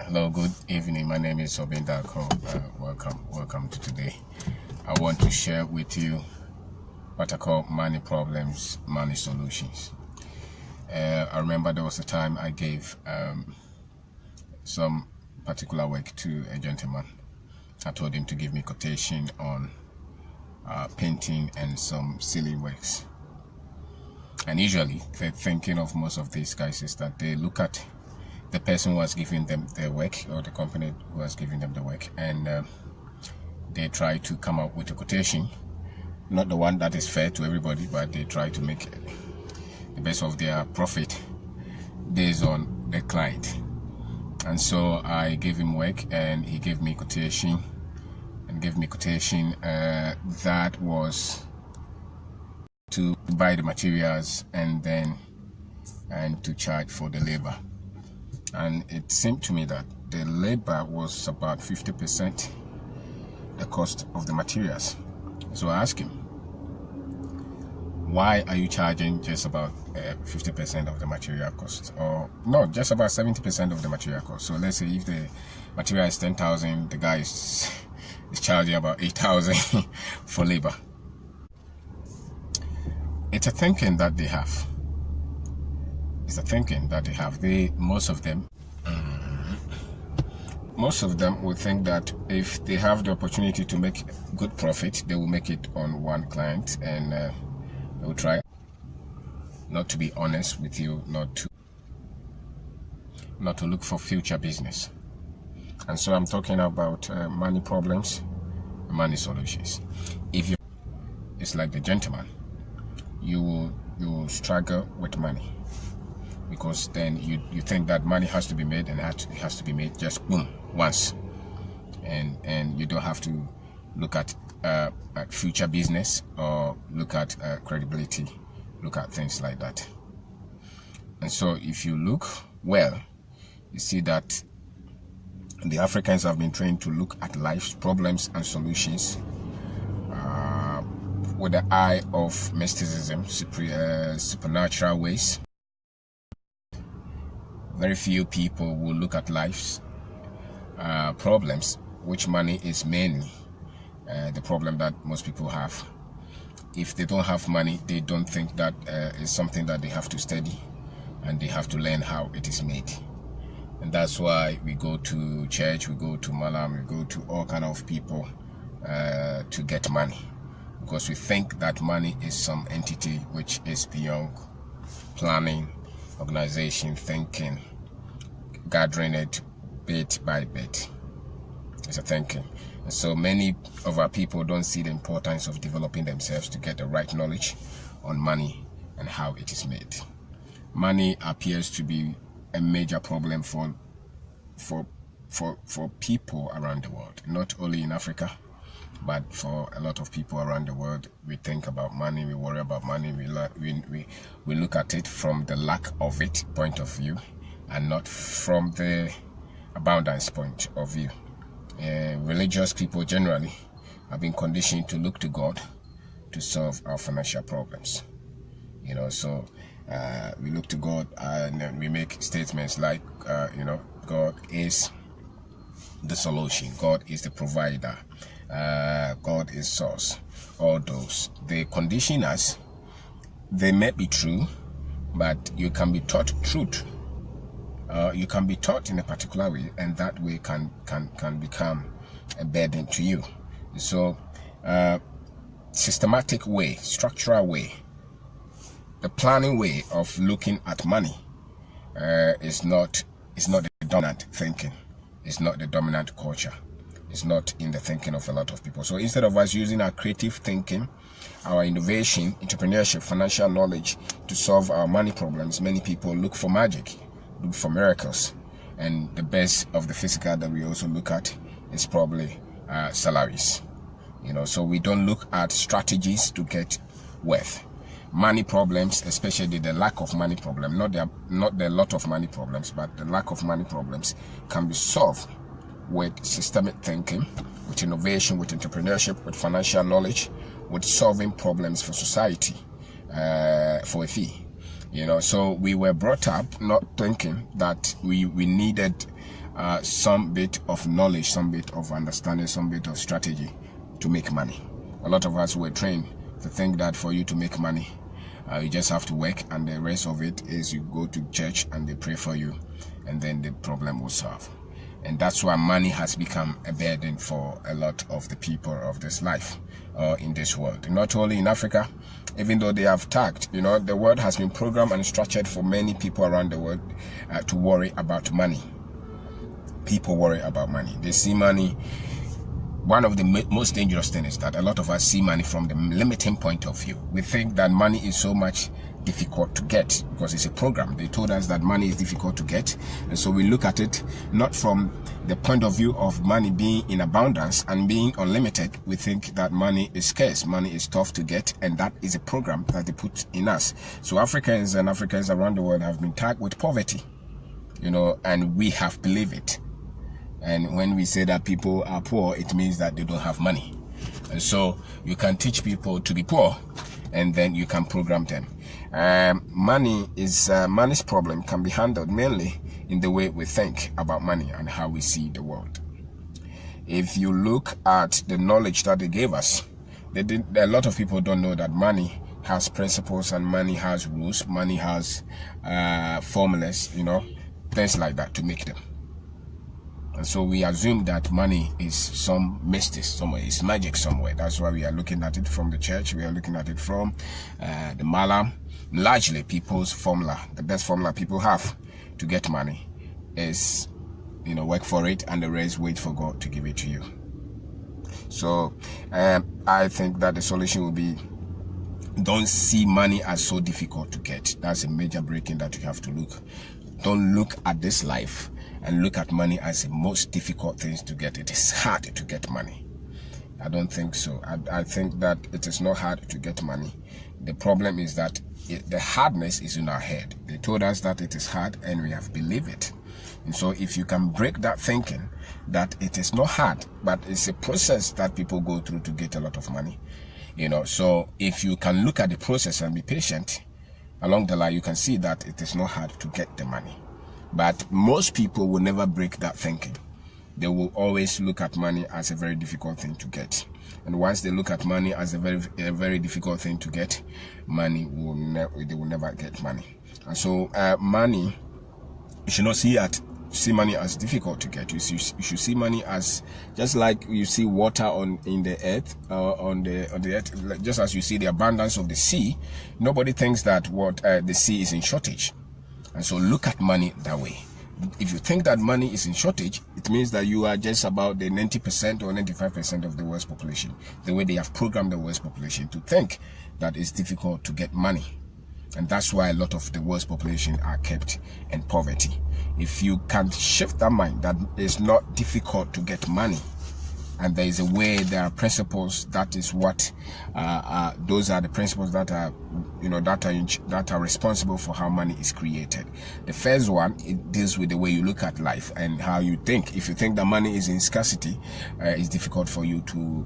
Hello, good evening. My name is Kwabena. Welcome to today. I want to share with you what I call money problems, money solutions. I remember there was a time I gave some particular work to a gentleman. I told him to give me quotation on painting and some ceiling works. And usually, the thinking of most of these guys is that they look at the person who has given them the work, or the company who has given them the work, and they try to come up with a quotation, not the one that is fair to everybody, but they try to make the best of their profit based on the client. And so I gave him work, and he gave me quotation, that was to buy the materials and to charge for the labor. And it seemed to me that the labor was about 50% the cost of the materials. So I asked him, why are you charging just about 50% of the material cost? Or no, just about 70% of the material cost. So let's say if the material is 10,000, the guy is charging about 8,000 for labor. It's a thinking that they have. Most of them will think that if they have the opportunity to make good profit, they will make it on one client, and they will try not to be honest with you, not to look for future business. And so I'm talking about money problems, money solutions. If you, it's like the gentleman, you will struggle with money, because then you think that money has to be made, and it has to be made just boom once, and you don't have to look at future business or look at credibility, look at things like that. And so if you look well, you see that the Africans have been trained to look at life's problems and solutions with the eye of mysticism, supernatural ways. Very few people will look at life's problems, which money is mainly the problem that most people have. If they don't have money, they don't think that is something that they have to study, and they have to learn how it is made. And that's why we go to church, we go to Malam, we go to all kind of people to get money, because we think that money is some entity which is beyond planning, organization, thinking, gathering it bit by bit. It's a thinking. And so many of our people don't see the importance of developing themselves to get the right knowledge on money and how it is made. Money appears to be a major problem for people around the world, not only in Africa, but for a lot of people around the world. We think about money, we worry about money, we look at it from the lack of it point of view, and not from the abundance point of view. Religious people generally have been conditioned to look to God to solve our financial problems. So we look to God, and then we make statements like, God is the solution, God is the provider, God is source. All those, they condition us. They may be true, but you can be taught truth. You can be taught in a particular way, and that way can become a burden to you. So systematic way, structural way, the planning way of looking at money is not the dominant thinking. It's not the dominant culture. It's not in the thinking of a lot of people. So instead of us using our creative thinking, our innovation, entrepreneurship, financial knowledge to solve our money problems, many people look for magic, look for miracles. And the best of the physical that we also look at is probably salaries. So we don't look at strategies to get wealth. Money problems, especially the lack of money problem, not the lot of money problems, but the lack of money problems can be solved with systemic thinking, with innovation, with entrepreneurship, with financial knowledge, with solving problems for society for a fee. So we were brought up not thinking that we needed some bit of knowledge, some bit of understanding, some bit of strategy to make money. A lot of us were trained to think that for you to make money, you just have to work, and the rest of it is you go to church and they pray for you, and then the problem will solve. And that's why money has become a burden for a lot of the people of this life, or in this world. Not only in Africa, even though they have tagged, the world has been programmed and structured for many people around the world to worry about money. People worry about money. They see money. One of the most dangerous things is that a lot of us see money from the limiting point of view. We think that money is so much difficult to get because it's a program. They told us that money is difficult to get, and so we look at it not from the point of view of money being in abundance and being unlimited. We think that money is scarce, money is tough to get, and that is a program that they put in us. So Africans and Africans around the world have been tagged with poverty, and we have believed it. And when we say that people are poor, it means that they don't have money. And so you can teach people to be poor, and then you can program them. Money's problem can be handled mainly in the way we think about money and how we see the world. If you look at the knowledge that they gave us, a lot of people don't know that money has principles and money has rules, money has formulas, things like that to make them. And so we assume that money is some mystic somewhere, it's magic somewhere. That's why we are looking at it from the church, we are looking at it from the Malam. Largely people's formula, the best formula people have to get money is, work for it, and the rest wait for God to give it to you. So I think that the solution will be, don't see money as so difficult to get. That's a major breaking that you have to look. Don't look at this life and look at money as the most difficult things to get. It is hard to get money. I don't think so. I think that it is not hard to get money. The problem is that the hardness is in our head. They told us that it is hard, and we have believed it. And so if you can break that thinking that it is not hard, but it's a process that people go through to get a lot of money, so if you can look at the process and be patient along the line, you can see that it is not hard to get the money. But most people will never break that thinking. They will always look at money as a very difficult thing to get. And once they look at money as a very difficult thing to get, they will never get money. And so money, you should not see money as difficult to get. You should see money as just like you see water in the earth, on the earth. Just as you see the abundance of the sea, nobody thinks that the sea is in shortage. And so look at money that way. If you think that money is in shortage, it means that you are just about the 90% or 95% of the world's population. The way they have programmed the world's population to think that it's difficult to get money. And that's why a lot of the world's population are kept in poverty. If you can shift that mind that it's not difficult to get money, and there is a way, there are principles, that is what those are the principles that are that are responsible for how money is created. The first one, it deals with the way you look at life and how you think. If you think that money is in scarcity, it's difficult for you to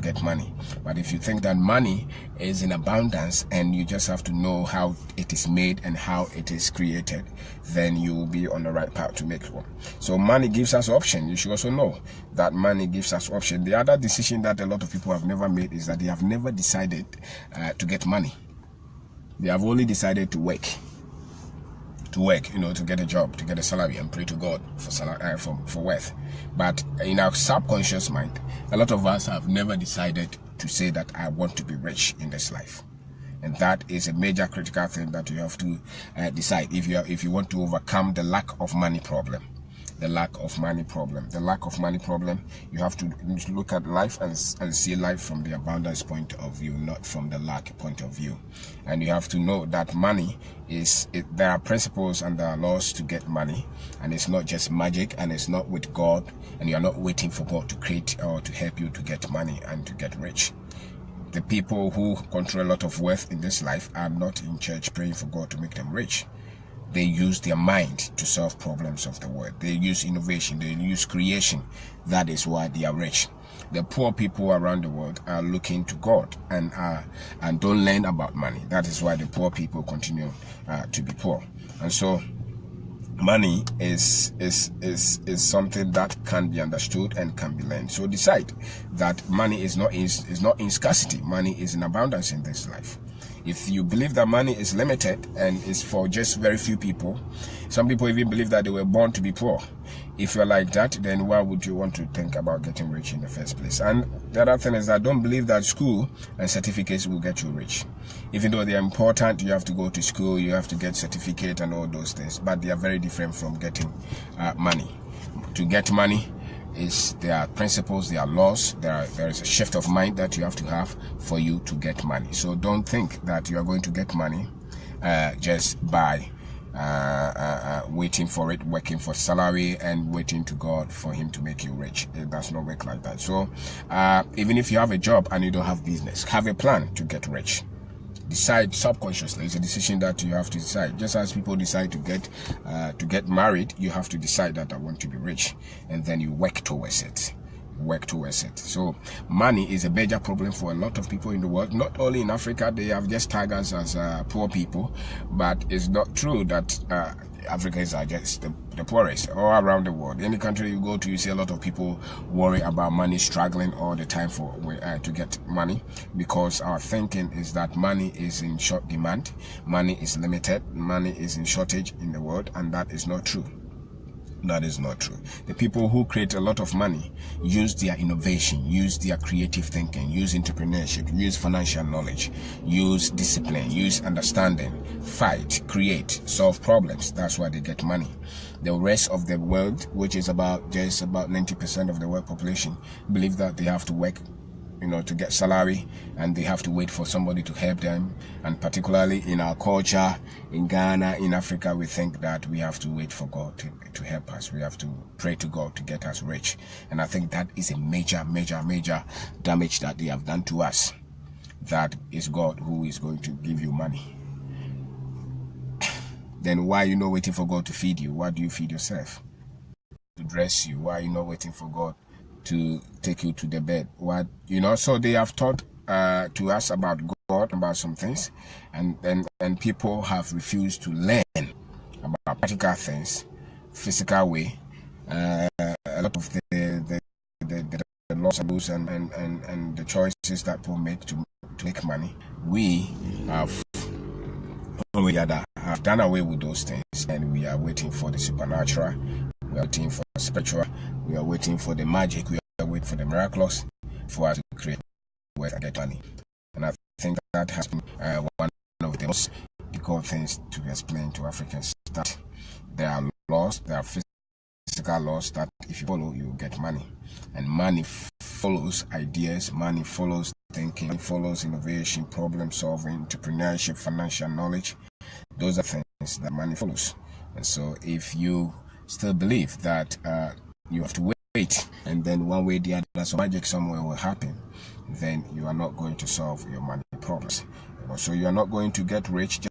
get money. But if you think that money is in abundance and you just have to know how it is made and how it is created, then you will be on the right path to make one. So money gives us option. You should also know that money gives us option. The other decision that a lot of people have never made is that they have never decided to get money. They have only decided to work, to get a job, to get a salary, and pray to God for wealth. But in our subconscious mind, a lot of us have never decided to say that I want to be rich in this life. And that is a major critical thing that you have to decide if you want to overcome the lack of money problem. The lack of money problem. You have to look at life and see life from the abundance point of view, not from the lack point of view. And you have to know that money there are principles and there are laws to get money, and it's not just magic, and it's not with God, and you are not waiting for God to create or to help you to get money and to get rich. The people who control a lot of wealth in this life are not in church praying for God to make them rich. They use their mind to solve problems of the world. They use innovation. They use creation. That is why they are rich. The poor people around the world are looking to God and don't learn about money. That is why the poor people continue to be poor. And so money is something that can be understood and can be learned. So decide that money is not in scarcity. Money is in abundance in this life. If you believe that money is limited and is for just very few people, some people even believe that they were born to be poor. If you're like that, then why would you want to think about getting rich in the first place? And the other thing is that don't believe that school and certificates will get you rich. Even though they are important, you have to go to school, you have to get certificate and all those things, but they are very different from getting money. To get money, there are principles, there are laws, there is a shift of mind that you have to have for you to get money. So don't think that you are going to get money just by waiting for it, working for salary and waiting to God for him to make you rich. It does not work like that. So even if you have a job and you don't have business, have a plan to get rich. Decide subconsciously. It's a decision that you have to decide. Just as people decide to get married, you have to decide that I want to be rich, and then you work towards it. So money is a major problem for a lot of people in the world. Not only in Africa, they have just tagged us as poor people, but it's not true that Africans are just the poorest. All around the world, any country you go to, you see a lot of people worry about money, struggling all the time to get money, because our thinking is that money is in short demand, money is limited, money is in shortage in the world, and that is not true. That is not true. The people who create a lot of money use their innovation, use their creative thinking, use entrepreneurship, use financial knowledge, use discipline, use understanding, fight, create, solve problems. That's why they get money. The rest of the world, which is just about 90% of the world population, believe that they have to work, to get salary, and they have to wait for somebody to help them. And particularly in our culture, in Ghana, in Africa, we think that we have to wait for God to help us. We have to pray to God to get us rich. And I think that is a major damage that they have done to us. That is God who is going to give you money. Then why are you not waiting for God to feed you? Why do you feed yourself? To dress you? Why are you not waiting for God to take you to the bed? So they have taught to us about God, about some things, and people have refused to learn about practical things, physical way. A lot of the laws and rules and the choices that people make to make money, we have done away with those things, and we are waiting for the supernatural. We are waiting for the spiritual. We are waiting for the magic. We are waiting for the miraculous for us to create wealth and get money. And I think that has been one of the most difficult things to explain to Africans, that there are laws, there are physical laws that if you follow, you get money. And money follows ideas, money follows thinking, money follows innovation, problem solving, entrepreneurship, financial knowledge. Those are things that money follows. And so if you still believe that you have to wait, and then one way or the other some magic somewhere will happen, then you are not going to solve your money problems. So you are not going to get rich